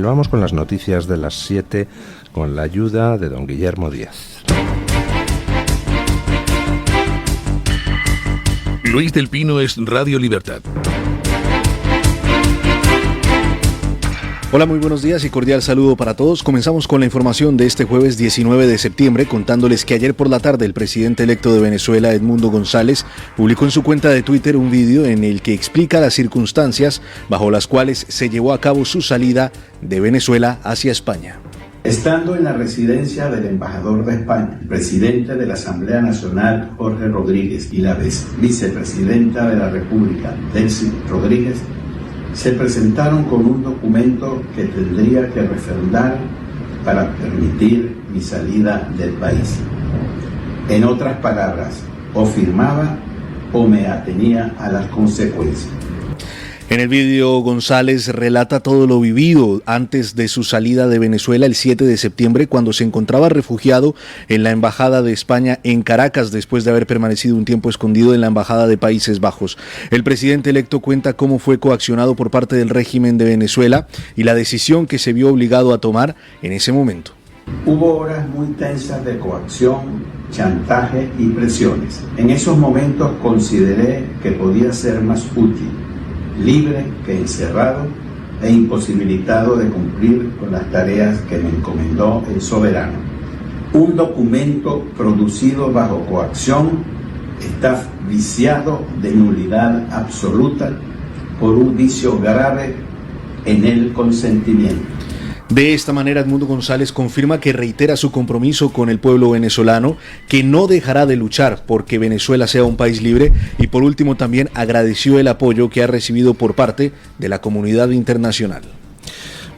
Vamos con las noticias de las 7 con la ayuda de don Guillermo Díaz. Luis del Pino es Radio Libertad. Hola, muy buenos días y cordial saludo para todos. Comenzamos con la información de este jueves 19 de septiembre, contándoles que ayer por la tarde el presidente electo de Venezuela, Edmundo González, publicó en su cuenta de Twitter un vídeo en el que explica las circunstancias bajo las cuales se llevó a cabo su salida de Venezuela hacia España. Estando en la residencia del embajador de España, el presidente de la Asamblea Nacional, Jorge Rodríguez, y la vicepresidenta de la República, Delcy Rodríguez, se presentaron con un documento que tendría que refrendar para permitir mi salida del país. En otras palabras, o firmaba o me atenía a las consecuencias. En el vídeo, González relata todo lo vivido antes de su salida de Venezuela el 7 de septiembre, cuando se encontraba refugiado en la Embajada de España en Caracas, después de haber permanecido un tiempo escondido en la Embajada de Países Bajos. El presidente electo cuenta cómo fue coaccionado por parte del régimen de Venezuela y la decisión que se vio obligado a tomar en ese momento. Hubo horas muy tensas de coacción, chantaje y presiones. En esos momentos consideré que podía ser más útil libre que encerrado e imposibilitado de cumplir con las tareas que me encomendó el soberano. Un documento producido bajo coacción está viciado de nulidad absoluta por un vicio grave en el consentimiento. De esta manera, Edmundo González confirma que reitera su compromiso con el pueblo venezolano, que no dejará de luchar porque Venezuela sea un país libre, y por último también agradeció el apoyo que ha recibido por parte de la comunidad internacional.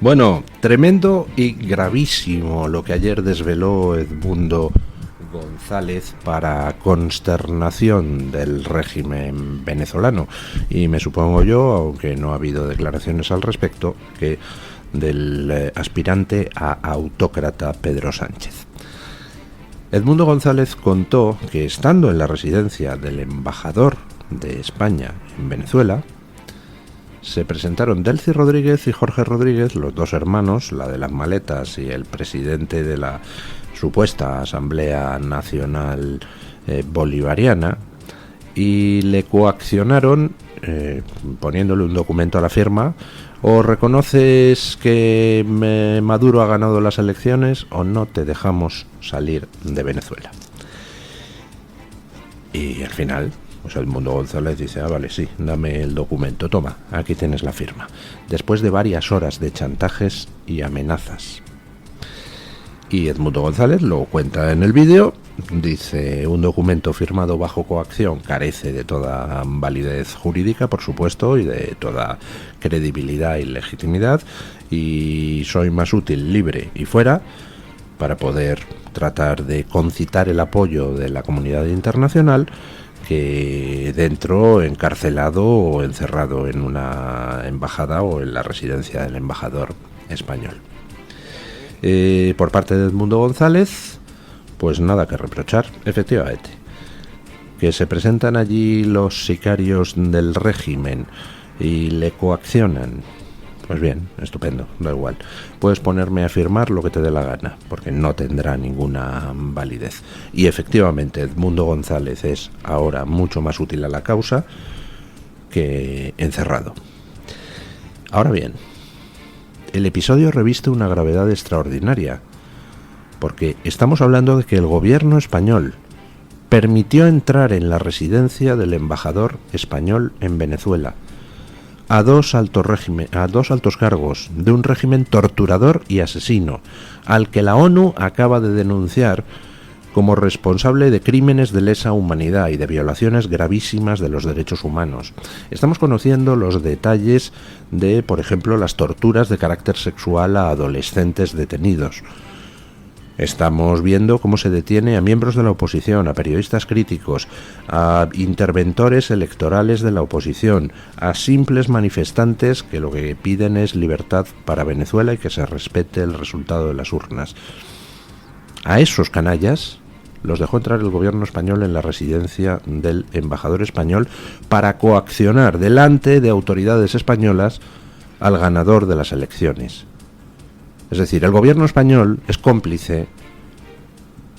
Bueno, tremendo y gravísimo lo que ayer desveló Edmundo González para consternación del régimen venezolano. Y me supongo yo, aunque no ha habido declaraciones al respecto, que del aspirante a autócrata Pedro Sánchez. Edmundo González contó que estando en la residencia del embajador de España en Venezuela, se presentaron Delcy Rodríguez y Jorge Rodríguez, los dos hermanos, la de las maletas y el presidente de la supuesta Asamblea Nacional Bolivariana, y le coaccionaron poniéndole un documento a la firma: o reconoces que Maduro ha ganado las elecciones o no te dejamos salir de Venezuela. Y al final, pues Edmundo González dice: vale, sí, dame el documento, toma, aquí tienes la firma. Después de varias horas de chantajes y amenazas. Y Edmundo González lo cuenta en el vídeo, dice: un documento firmado bajo coacción carece de toda validez jurídica, por supuesto, y de toda credibilidad y legitimidad, y soy más útil libre y fuera para poder tratar de concitar el apoyo de la comunidad internacional que dentro, encarcelado o encerrado en una embajada o en la residencia del embajador español. Por parte de Edmundo González, pues nada que reprochar, efectivamente. Que se presentan allí los sicarios del régimen y le coaccionan, pues bien, estupendo, da igual. Puedes ponerme a firmar lo que te dé la gana, porque no tendrá ninguna validez. Y efectivamente, Edmundo González es ahora mucho más útil a la causa que encerrado. Ahora bien, el episodio reviste una gravedad extraordinaria, porque estamos hablando de que el gobierno español permitió entrar en la residencia del embajador español en Venezuela a dos altos cargos de un régimen torturador y asesino, al que la ONU acaba de denunciar como responsable de crímenes de lesa humanidad y de violaciones gravísimas de los derechos humanos. Estamos conociendo los detalles de, por ejemplo, las torturas de carácter sexual a adolescentes detenidos. Estamos viendo cómo se detiene a miembros de la oposición, a periodistas críticos, a interventores electorales de la oposición, a simples manifestantes que lo que piden es libertad para Venezuela y que se respete el resultado de las urnas. A esos canallas los dejó entrar el gobierno español en la residencia del embajador español para coaccionar delante de autoridades españolas al ganador de las elecciones. Es decir, el gobierno español es cómplice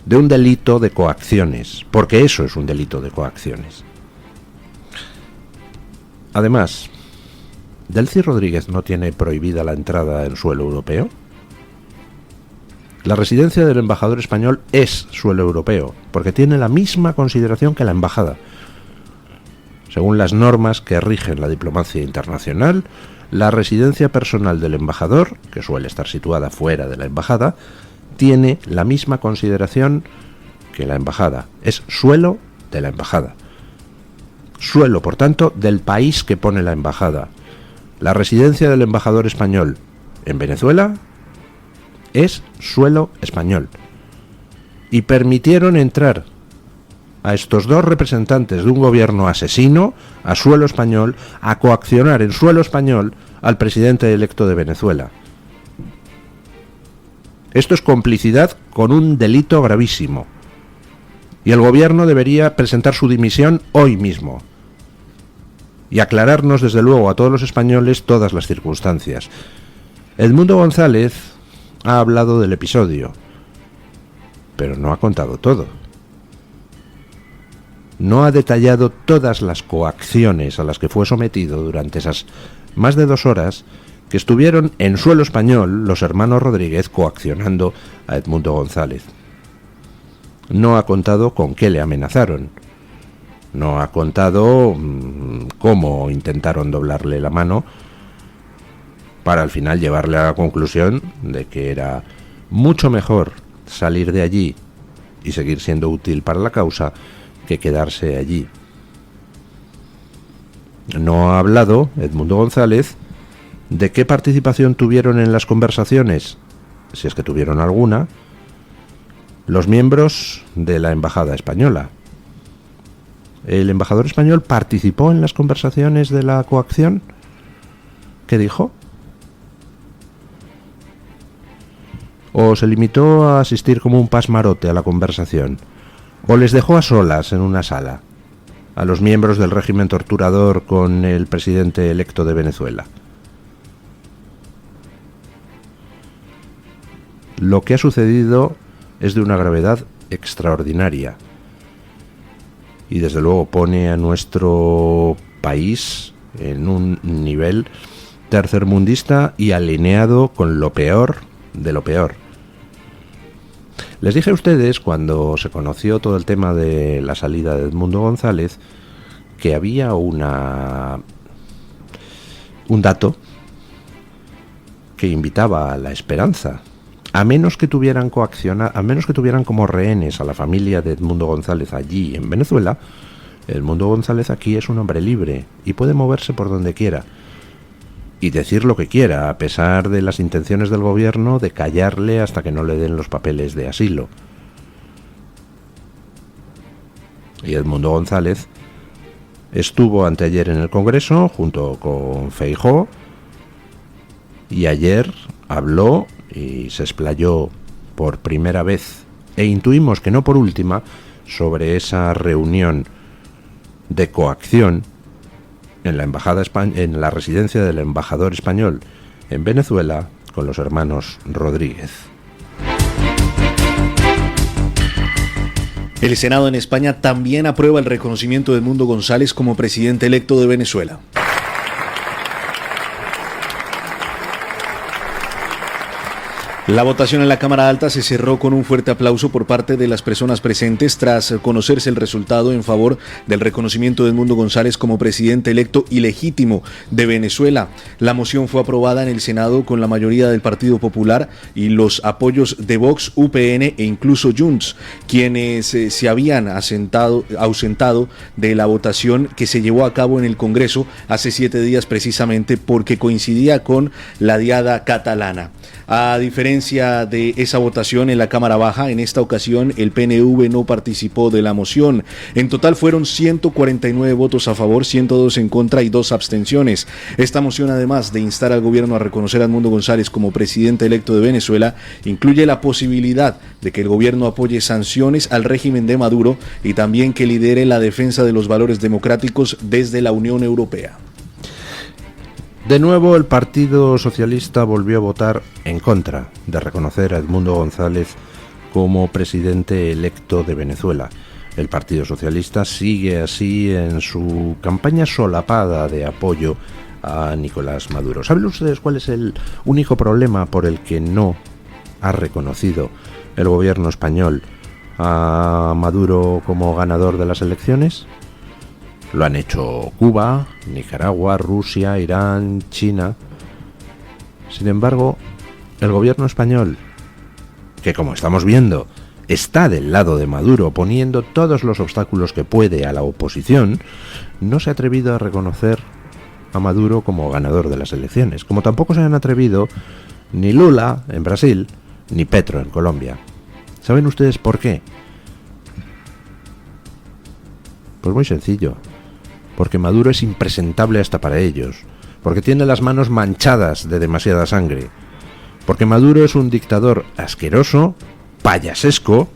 de un delito de coacciones, porque eso es un delito de coacciones. Además, ¿Delcy Rodríguez no tiene prohibida la entrada en suelo europeo? La residencia del embajador español es suelo europeo, porque tiene la misma consideración que la embajada. Según las normas que rigen la diplomacia internacional, la residencia personal del embajador, que suele estar situada fuera de la embajada, tiene la misma consideración que la embajada. Es suelo de la embajada. Suelo, por tanto, del país que pone la embajada. La residencia del embajador español en Venezuela es suelo español. Y permitieron entrar a estos dos representantes de un gobierno asesino a suelo español, a coaccionar en suelo español al presidente electo de Venezuela. Esto es complicidad con un delito gravísimo. Y el gobierno debería presentar su dimisión hoy mismo. Y aclararnos desde luego a todos los españoles todas las circunstancias. Edmundo González ha hablado del episodio, pero no ha contado todo. No ha detallado todas las coacciones a las que fue sometido durante esas más de 2 horas que estuvieron en suelo español los hermanos Rodríguez coaccionando a Edmundo González. No ha contado con qué le amenazaron. No ha contado cómo intentaron doblarle la mano para al final llevarle a la conclusión de que era mucho mejor salir de allí y seguir siendo útil para la causa que quedarse allí. No ha hablado Edmundo González de qué participación tuvieron en las conversaciones, si es que tuvieron alguna, los miembros de la embajada española. ¿El embajador español participó en las conversaciones de la coacción? ¿Qué dijo? ¿O se limitó a asistir como un pasmarote a la conversación? ¿O les dejó a solas en una sala a los miembros del régimen torturador con el presidente electo de Venezuela? Lo que ha sucedido es de una gravedad extraordinaria y desde luego pone a nuestro país en un nivel tercermundista y alineado con lo peor de lo peor. Les dije a ustedes, cuando se conoció todo el tema de la salida de Edmundo González, que había un dato que invitaba a la esperanza. A menos que tuvieran como rehenes a la familia de Edmundo González allí en Venezuela, Edmundo González aquí es un hombre libre y puede moverse por donde quiera y decir lo que quiera, a pesar de las intenciones del gobierno de callarle hasta que no le den los papeles de asilo. Y Edmundo González estuvo anteayer en el Congreso junto con Feijóo y ayer habló y se explayó por primera vez, e intuimos que no por última, sobre esa reunión de coacción en la residencia del embajador español en Venezuela con los hermanos Rodríguez. El Senado en España también aprueba el reconocimiento de Edmundo González como presidente electo de Venezuela. La votación en la Cámara Alta se cerró con un fuerte aplauso por parte de las personas presentes tras conocerse el resultado en favor del reconocimiento de Edmundo González como presidente electo y legítimo de Venezuela. La moción fue aprobada en el Senado con la mayoría del Partido Popular y los apoyos de Vox, UPN e incluso Junts, quienes se habían ausentado de la votación que se llevó a cabo en el Congreso hace 7 días precisamente porque coincidía con la diada catalana. A diferencia de esa votación en la Cámara Baja, en esta ocasión el PNV no participó de la moción. En total fueron 149 votos a favor, 102 en contra y 2 abstenciones. Esta moción, además de instar al gobierno a reconocer a Edmundo González como presidente electo de Venezuela, incluye la posibilidad de que el gobierno apoye sanciones al régimen de Maduro y también que lidere la defensa de los valores democráticos desde la Unión Europea. De nuevo, el Partido Socialista volvió a votar en contra de reconocer a Edmundo González como presidente electo de Venezuela. El Partido Socialista sigue así en su campaña solapada de apoyo a Nicolás Maduro. ¿Saben ustedes cuál es el único problema por el que no ha reconocido el gobierno español a Maduro como ganador de las elecciones? Lo han hecho Cuba, Nicaragua, Rusia, Irán, China. Sin embargo, el gobierno español, que como estamos viendo, está del lado de Maduro, poniendo todos los obstáculos que puede a la oposición, no se ha atrevido a reconocer a Maduro como ganador de las elecciones, como tampoco se han atrevido ni Lula en Brasil, ni Petro en Colombia. ¿Saben ustedes por qué? Pues muy sencillo. Porque Maduro es impresentable hasta para ellos, porque tiene las manos manchadas de demasiada sangre, porque Maduro es un dictador asqueroso, payasesco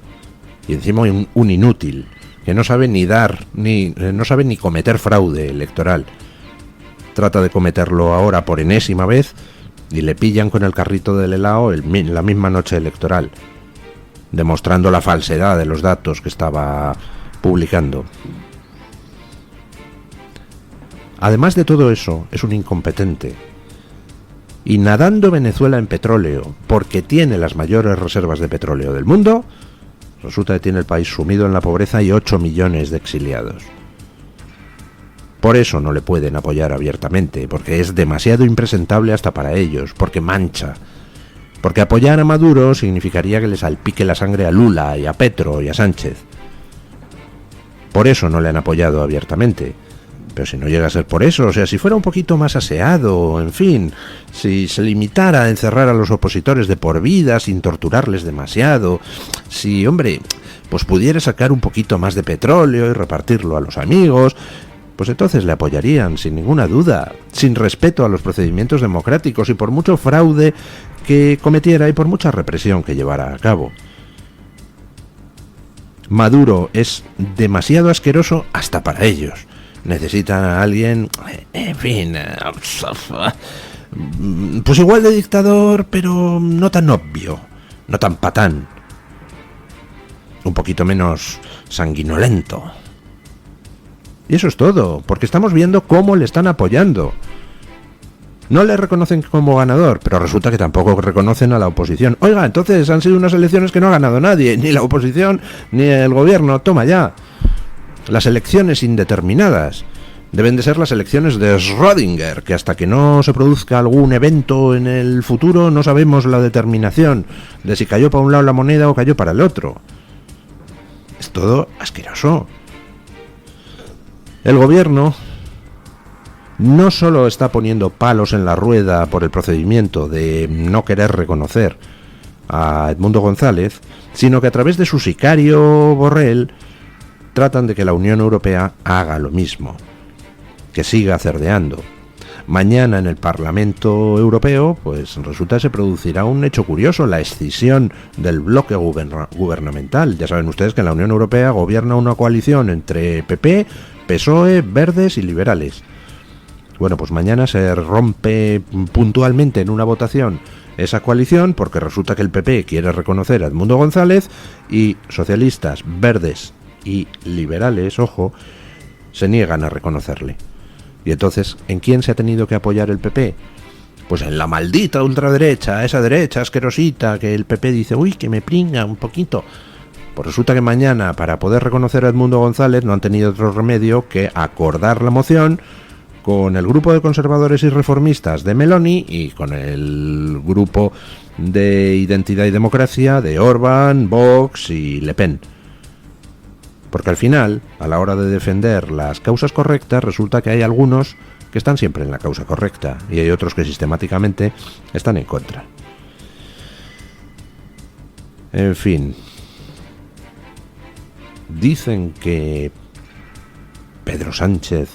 y encima un inútil, que no sabe ni no sabe ni cometer fraude electoral. Trata de cometerlo ahora por enésima vez y le pillan con el carrito del helado la misma noche electoral, demostrando la falsedad de los datos que estaba publicando. Además de todo eso, es un incompetente. Y nadando Venezuela en petróleo, porque tiene las mayores reservas de petróleo del mundo, resulta que tiene el país sumido en la pobreza y 8 millones de exiliados. Por eso no le pueden apoyar abiertamente, porque es demasiado impresentable hasta para ellos, porque mancha. Porque apoyar a Maduro significaría que le salpique la sangre a Lula y a Petro y a Sánchez. Por eso no le han apoyado abiertamente. Pero si no llega a ser por eso, o sea, si fuera un poquito más aseado, en fin, si se limitara a encerrar a los opositores de por vida sin torturarles demasiado, si, hombre, pues pudiera sacar un poquito más de petróleo y repartirlo a los amigos, pues entonces le apoyarían, sin ninguna duda, sin respeto a los procedimientos democráticos y por mucho fraude que cometiera y por mucha represión que llevara a cabo. Maduro es demasiado asqueroso hasta para ellos. Necesitan a alguien, en fin, pues igual de dictador, pero no tan obvio, no tan patán, un poquito menos sanguinolento. Y eso es todo, porque estamos viendo cómo le están apoyando. No le reconocen como ganador, pero resulta que tampoco reconocen a la oposición. Oiga, entonces han sido unas elecciones que no ha ganado nadie, ni la oposición, ni el gobierno, toma ya. Las elecciones indeterminadas deben de ser las elecciones de Schrödinger, que hasta que no se produzca algún evento en el futuro no sabemos la determinación de si cayó para un lado la moneda o cayó para el otro. Es todo asqueroso. El gobierno no solo está poniendo palos en la rueda por el procedimiento de no querer reconocer a Edmundo González, sino que a través de su sicario Borrell tratan de que la Unión Europea haga lo mismo, que siga cerdeando. Mañana en el Parlamento Europeo, pues resulta que se producirá un hecho curioso, la escisión del bloque gubernamental. Ya saben ustedes que en la Unión Europea gobierna una coalición entre PP, PSOE, Verdes y Liberales. Bueno, pues mañana se rompe puntualmente en una votación esa coalición, porque resulta que el PP quiere reconocer a Edmundo González y socialistas, verdes y liberales, ojo, se niegan a reconocerle. Y entonces, ¿en quién se ha tenido que apoyar el PP? Pues en la maldita ultraderecha, esa derecha asquerosita que el PP dice, uy, que me pringa un poquito. Pues resulta que mañana, para poder reconocer a Edmundo González, no han tenido otro remedio que acordar la moción con el grupo de conservadores y reformistas de Meloni y con el grupo de Identidad y Democracia de Orbán, Vox y Le Pen. Porque al final, a la hora de defender las causas correctas, resulta que hay algunos que están siempre en la causa correcta y hay otros que sistemáticamente están en contra. En fin, dicen que Pedro Sánchez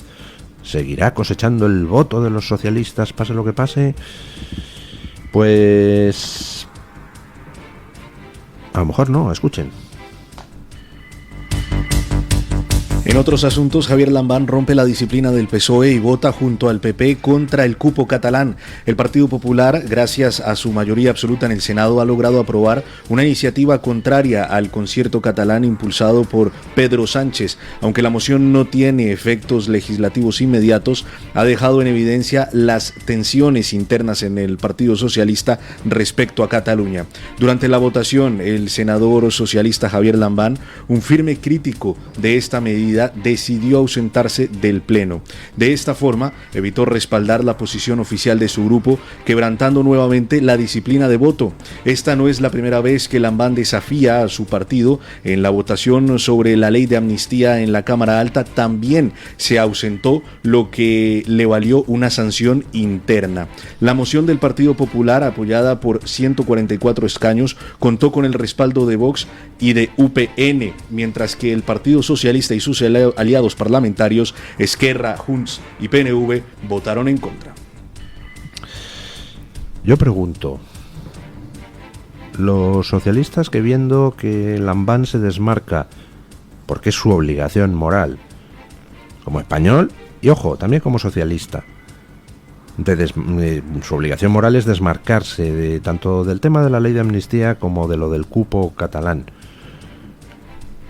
seguirá cosechando el voto de los socialistas, pase lo que pase. Pues a lo mejor no, escuchen. En otros asuntos, Javier Lambán rompe la disciplina del PSOE y vota junto al PP contra el cupo catalán. El Partido Popular, gracias a su mayoría absoluta en el Senado, ha logrado aprobar una iniciativa contraria al concierto catalán impulsado por Pedro Sánchez. Aunque la moción no tiene efectos legislativos inmediatos, ha dejado en evidencia las tensiones internas en el Partido Socialista respecto a Cataluña. Durante la votación, el senador socialista Javier Lambán, un firme crítico de esta medida, decidió ausentarse del Pleno. De esta forma, evitó respaldar la posición oficial de su grupo, quebrantando nuevamente la disciplina de voto. Esta no es la primera vez que Lambán desafía a su partido. En la votación sobre la ley de amnistía en la Cámara Alta también se ausentó, lo que le valió una sanción interna. La moción del Partido Popular, apoyada por 144 escaños, contó con el respaldo de Vox y de UPN, mientras que el Partido Socialista y sus aliados parlamentarios, Esquerra, Junts y PNV, votaron en contra. Yo pregunto, los socialistas que, viendo que Lambán se desmarca, porque es su obligación moral, como español, y ojo, también como socialista, su obligación moral es desmarcarse tanto del tema de la ley de amnistía como de lo del cupo catalán.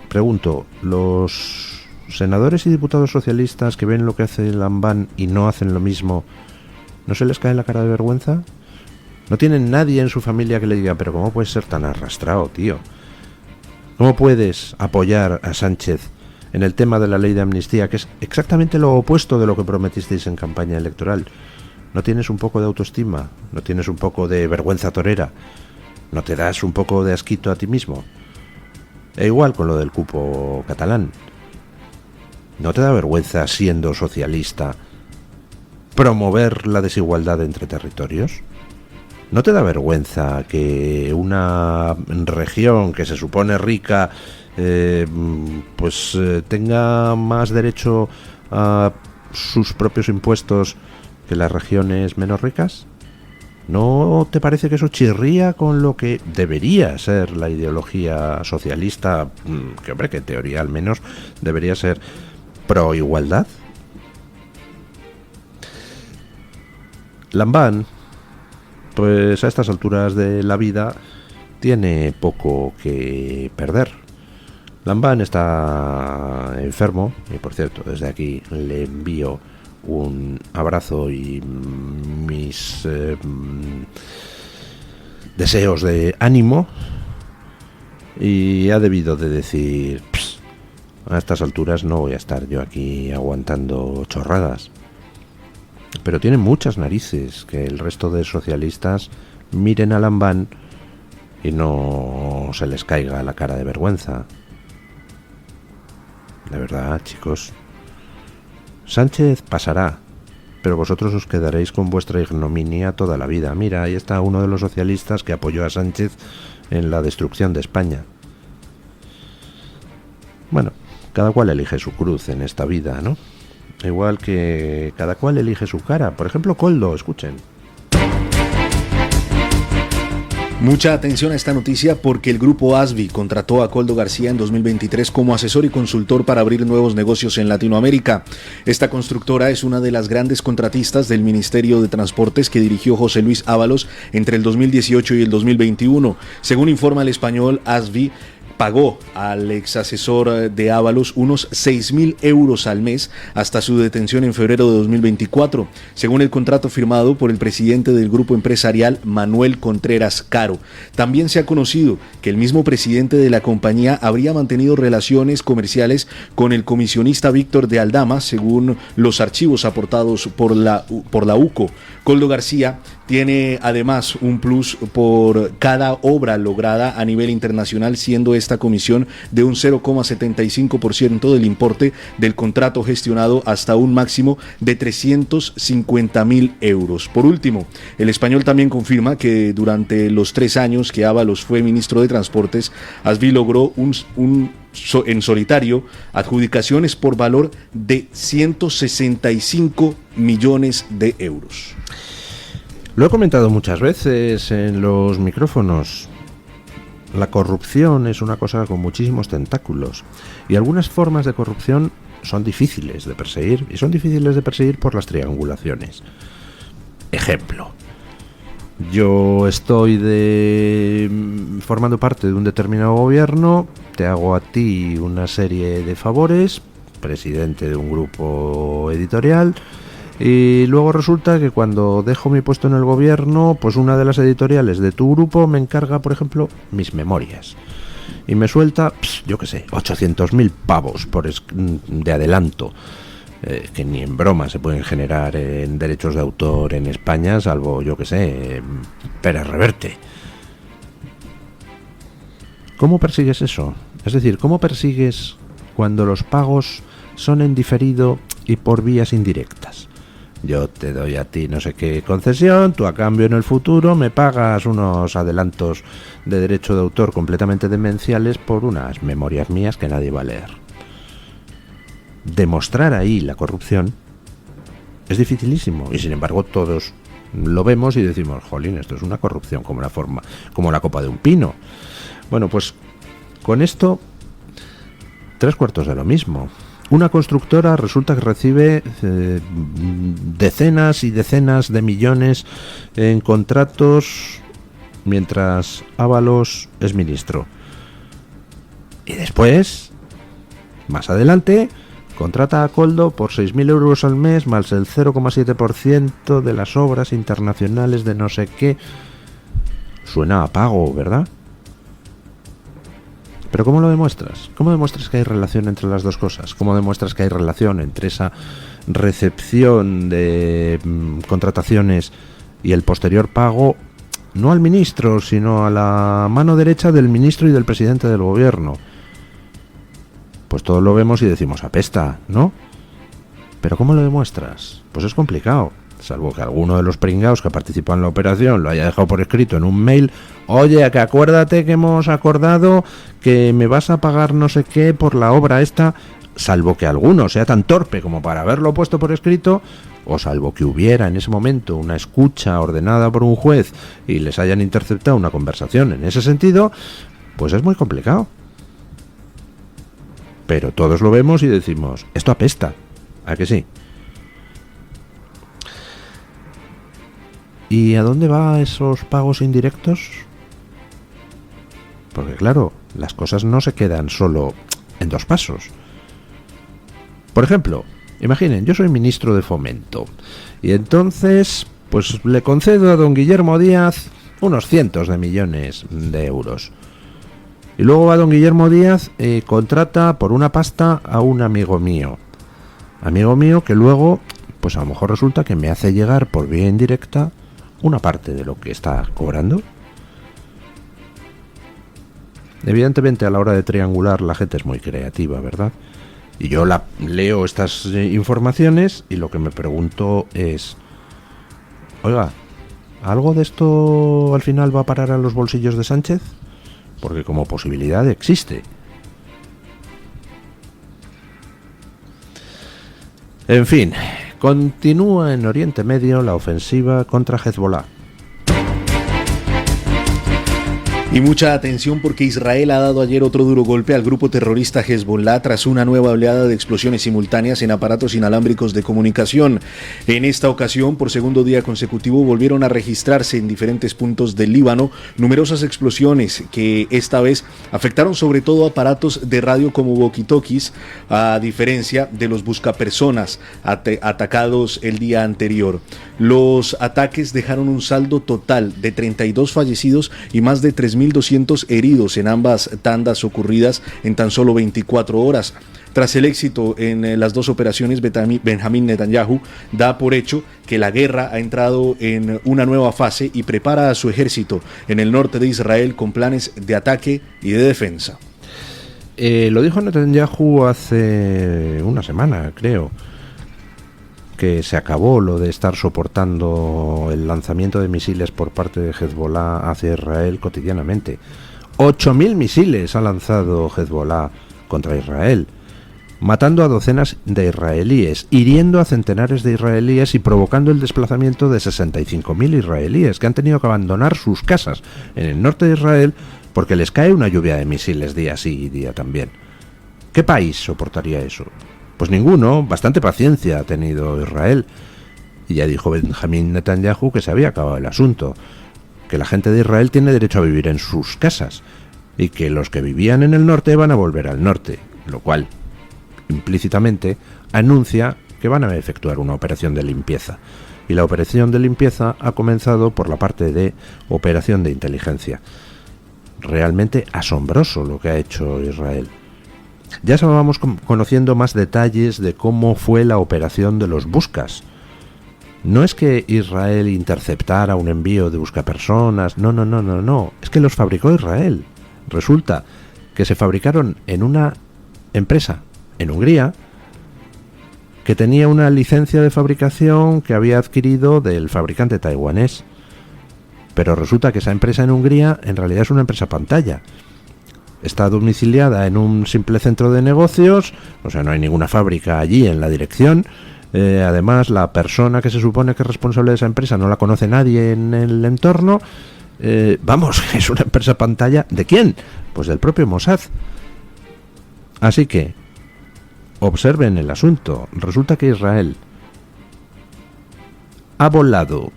Pregunto, los senadores y diputados socialistas que ven lo que hace Lambán y no hacen lo mismo, ¿no se les cae la cara de vergüenza? ¿No tienen nadie en su familia que le diga, pero cómo puedes ser tan arrastrado, tío? ¿Cómo puedes apoyar a Sánchez en el tema de la ley de amnistía, que es exactamente lo opuesto de lo que prometisteis en campaña electoral? ¿No tienes un poco de autoestima? ¿No tienes un poco de vergüenza torera? ¿No te das un poco de asquito a ti mismo? E igual con lo del cupo catalán. ¿No te da vergüenza, siendo socialista, promover la desigualdad entre territorios? ¿No te da vergüenza que una región que se supone rica tenga más derecho a sus propios impuestos que las regiones menos ricas? ¿No te parece que eso chirría con lo que debería ser la ideología socialista, que en teoría al menos debería ser pro igualdad? Lambán, pues a estas alturas de la vida tiene poco que perder. Lambán está enfermo y, por cierto, desde aquí le envío un abrazo y mis deseos de ánimo, y ha debido de decir, a estas alturas no voy a estar yo aquí aguantando chorradas. Pero tiene muchas narices que el resto de socialistas miren a Lambán y no se les caiga la cara de vergüenza. De verdad, chicos. Sánchez pasará, pero vosotros os quedaréis con vuestra ignominia toda la vida. Mira, ahí está uno de los socialistas que apoyó a Sánchez en la destrucción de España. Bueno, cada cual elige su cruz en esta vida, ¿no? Igual que cada cual elige su cara. Por ejemplo, Koldo, escuchen. Mucha atención a esta noticia porque el grupo ASBI contrató a Koldo García en 2023 como asesor y consultor para abrir nuevos negocios en Latinoamérica. Esta constructora es una de las grandes contratistas del Ministerio de Transportes que dirigió José Luis Ábalos entre el 2018 y el 2021. Según informa El Español, ASBI pagó al ex asesor de Ábalos unos 6.000 euros al mes hasta su detención en febrero de 2024, según el contrato firmado por el presidente del grupo empresarial, Manuel Contreras Caro. También se ha conocido que el mismo presidente de la compañía habría mantenido relaciones comerciales con el comisionista Víctor de Aldama, según los archivos aportados por la UCO. Koldo García tiene además un plus por cada obra lograda a nivel internacional, siendo esta comisión de un 0,75% del importe del contrato gestionado hasta un máximo de 350.000 euros. Por último, El Español también confirma que durante los 3 años que Ábalos fue ministro de Transportes, ASBI logró en solitario adjudicaciones por valor de 165 millones de euros. Lo he comentado muchas veces en los micrófonos. La corrupción es una cosa con muchísimos tentáculos y algunas formas de corrupción son difíciles de perseguir, y son difíciles de perseguir por las triangulaciones. Ejemplo: yo estoy formando parte de un determinado gobierno, te hago a ti una serie de favores, presidente de un grupo editorial, y luego resulta que cuando dejo mi puesto en el gobierno, pues una de las editoriales de tu grupo me encarga, por ejemplo, mis memorias, y me suelta, yo qué sé, 800.000 pavos de adelanto, que ni en broma se pueden generar en derechos de autor en España, salvo, yo qué sé, Pérez Reverte. ¿Cómo persigues eso? Es decir, ¿cómo persigues cuando los pagos son en diferido y por vías indirectas? Yo te doy a ti no sé qué concesión, tú a cambio en el futuro me pagas unos adelantos de derecho de autor completamente demenciales por unas memorias mías que nadie va a leer. Demostrar ahí la corrupción es dificilísimo, y sin embargo todos lo vemos y decimos, jolín, esto es una corrupción como la copa de un pino. Bueno, pues con esto 3/4 de lo mismo. Una constructora resulta que recibe decenas y decenas de millones en contratos mientras Ábalos es ministro, y después, más adelante, contrata a Coldo por 6.000 euros al mes más el 0,7% de las obras internacionales de no sé qué. Suena a pago, ¿verdad? Pero ¿cómo lo demuestras? ¿Cómo demuestras que hay relación entre las dos cosas? ¿Cómo demuestras que hay relación entre esa recepción de contrataciones y el posterior pago, no al ministro, sino a la mano derecha del ministro y del presidente del gobierno? Pues todos lo vemos y decimos, apesta, ¿no? Pero ¿cómo lo demuestras? Pues es complicado, salvo que alguno de los pringaos que participan en la operación lo haya dejado por escrito en un mail. Oye, que acuérdate que hemos acordado que me vas a pagar no sé qué por la obra esta, salvo que alguno sea tan torpe como para haberlo puesto por escrito, o salvo que hubiera en ese momento una escucha ordenada por un juez y les hayan interceptado una conversación en ese sentido, pues es muy complicado. Pero todos lo vemos y decimos, esto apesta, ¿a que sí? ¿Y a dónde van esos pagos indirectos? Porque claro, las cosas no se quedan solo en dos pasos. Por ejemplo, imaginen, yo soy ministro de Fomento, y entonces, pues le concedo a don Guillermo Díaz unos cientos de millones de euros. Y luego va don Guillermo Díaz y contrata por una pasta a un amigo mío que luego, pues a lo mejor resulta que me hace llegar por vía indirecta una parte de lo que está cobrando. Evidentemente, a la hora de triangular la gente es muy creativa, ¿verdad? Y yo leo estas informaciones y lo que me pregunto es, oiga, ¿algo de esto al final va a parar a los bolsillos de Sánchez? Porque como posibilidad existe. En fin, continúa en Oriente Medio la ofensiva contra Hezbolá. Y mucha atención porque Israel ha dado ayer otro duro golpe al grupo terrorista Hezbolá tras una nueva oleada de explosiones simultáneas en aparatos inalámbricos de comunicación. En esta ocasión, por segundo día consecutivo, volvieron a registrarse en diferentes puntos del Líbano numerosas explosiones que esta vez afectaron sobre todo aparatos de radio como walkie-talkies, a diferencia de los buscapersonas atacados el día anterior. Los ataques dejaron un saldo total de 32 fallecidos y más de 3.200 heridos en ambas tandas ocurridas en tan solo 24 horas. Tras el éxito en las dos operaciones, Benjamín Netanyahu da por hecho que la guerra ha entrado en una nueva fase y prepara a su ejército en el norte de Israel con planes de ataque y de defensa. Lo dijo Netanyahu hace una semana, creo, que se acabó lo de estar soportando el lanzamiento de misiles por parte de Hezbolá hacia Israel cotidianamente. 8.000 misiles ha lanzado Hezbolá contra Israel, matando a docenas de israelíes, hiriendo a centenares de israelíes y provocando el desplazamiento de 65.000 israelíes que han tenido que abandonar sus casas en el norte de Israel porque les cae una lluvia de misiles día sí y día también. ¿Qué país soportaría eso? Pues ninguno. Bastante paciencia ha tenido Israel. Y ya dijo Benjamín Netanyahu que se había acabado el asunto, que la gente de Israel tiene derecho a vivir en sus casas y que los que vivían en el norte van a volver al norte, lo cual implícitamente anuncia que van a efectuar una operación de limpieza. Y la operación de limpieza ha comenzado por la parte de operación de inteligencia. Realmente asombroso lo que ha hecho Israel. Ya vamos conociendo más detalles de cómo fue la operación de los buscas. No es que Israel interceptara un envío de buscapersonas, no. Es que los fabricó Israel. Resulta que se fabricaron en una empresa en Hungría que tenía una licencia de fabricación que había adquirido del fabricante taiwanés. Pero resulta que esa empresa en Hungría en realidad es una empresa pantalla. Está domiciliada en un simple centro de negocios, o sea, no hay ninguna fábrica allí en la dirección. Además, la persona que se supone que es responsable de esa empresa no la conoce nadie en el entorno. Es una empresa pantalla. ¿De quién? Pues del propio Mossad. Así que observen el asunto. Resulta que Israel ha volado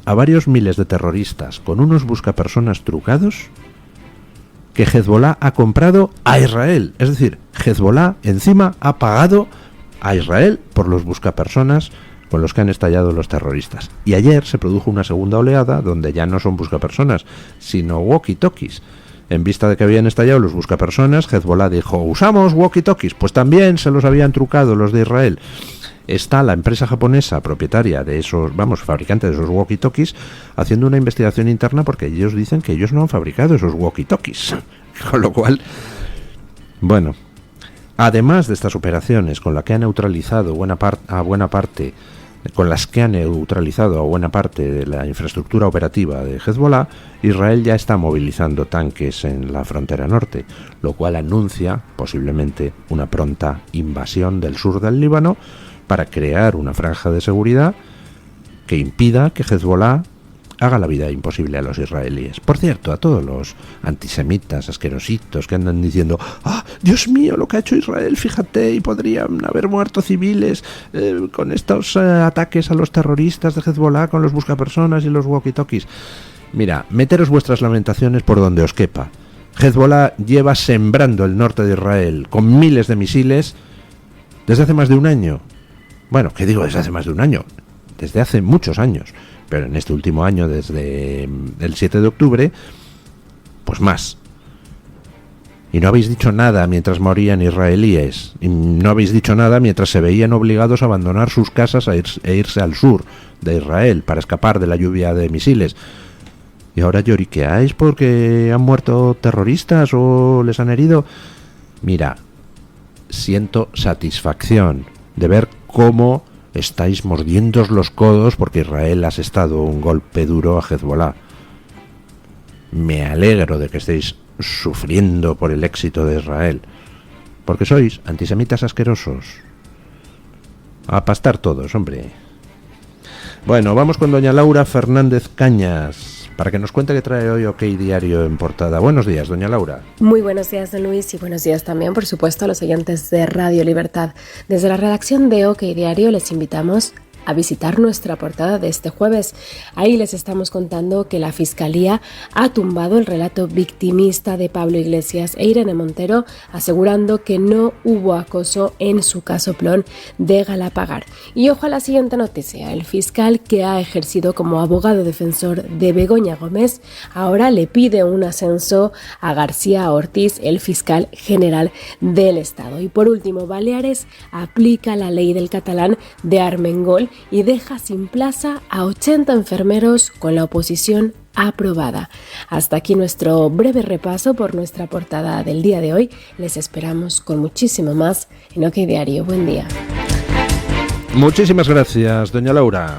a varios miles de terroristas con unos buscapersonas trucados que Hezbollah ha comprado a Israel. Es decir, Hezbollah encima ha pagado a Israel por los buscapersonas con los que han estallado los terroristas. Y ayer se produjo una segunda oleada donde ya no son buscapersonas, sino walkie-talkies. En vista de que habían estallado los buscapersonas, Hezbollah dijo, usamos walkie-talkies. Pues también se los habían trucado los de Israel. Está la empresa japonesa propietaria de esos, fabricante de esos walkie-talkies, haciendo una investigación interna porque ellos dicen que ellos no han fabricado esos walkie-talkies. Con lo cual, bueno, además de estas operaciones con las que han neutralizado a buena parte de la infraestructura operativa de Hezbollah, Israel ya está movilizando tanques en la frontera norte, lo cual anuncia posiblemente una pronta invasión del sur del Líbano para crear una franja de seguridad que impida que Hezbollah haga la vida imposible a los israelíes. Por cierto, a todos los antisemitas asquerositos que andan diciendo Dios mío, lo que ha hecho Israel, fíjate, y podrían haber muerto civiles con estos ataques a los terroristas de Hezbollah, con los buscapersonas y los walkie-talkies. Mira, meteros vuestras lamentaciones por donde os quepa. Hezbollah lleva sembrando el norte de Israel con miles de misiles desde hace más de un año. Bueno, ¿qué digo desde hace más de un año? Desde hace muchos años. Pero en este último año, desde el 7 de octubre, pues más. Y no habéis dicho nada mientras morían israelíes. Y no habéis dicho nada mientras se veían obligados a abandonar sus casas e irse al sur de Israel para escapar de la lluvia de misiles. Y ahora lloriqueáis porque han muerto terroristas o les han herido. Mira, siento satisfacción de ver cómo estáis mordiéndoos los codos porque Israel ha asestado un golpe duro a Hezbollah. Me alegro de que estéis sufriendo por el éxito de Israel, porque sois antisemitas asquerosos. A pastar todos, hombre. Bueno, vamos con doña Laura Fernández Cañas para que nos cuente qué trae hoy OK Diario en portada. Buenos días, doña Laura. Muy buenos días, don Luis, y buenos días también, por supuesto, a los oyentes de Radio Libertad. Desde la redacción de OK Diario les invitamos a visitar nuestra portada de este jueves. Ahí les estamos contando que la Fiscalía ha tumbado el relato victimista de Pablo Iglesias e Irene Montero, asegurando que no hubo acoso en su casoplón de Galapagar. Y ojo a la siguiente noticia: el fiscal que ha ejercido como abogado defensor de Begoña Gómez ahora le pide un ascenso a García Ortiz, el fiscal general del Estado. Y por último, Baleares aplica la ley del catalán de Armengol y deja sin plaza a 80 enfermeros con la oposición aprobada. Hasta aquí nuestro breve repaso por nuestra portada del día de hoy. Les esperamos con muchísimo más en OK Diario. Buen día. Muchísimas gracias, doña Laura.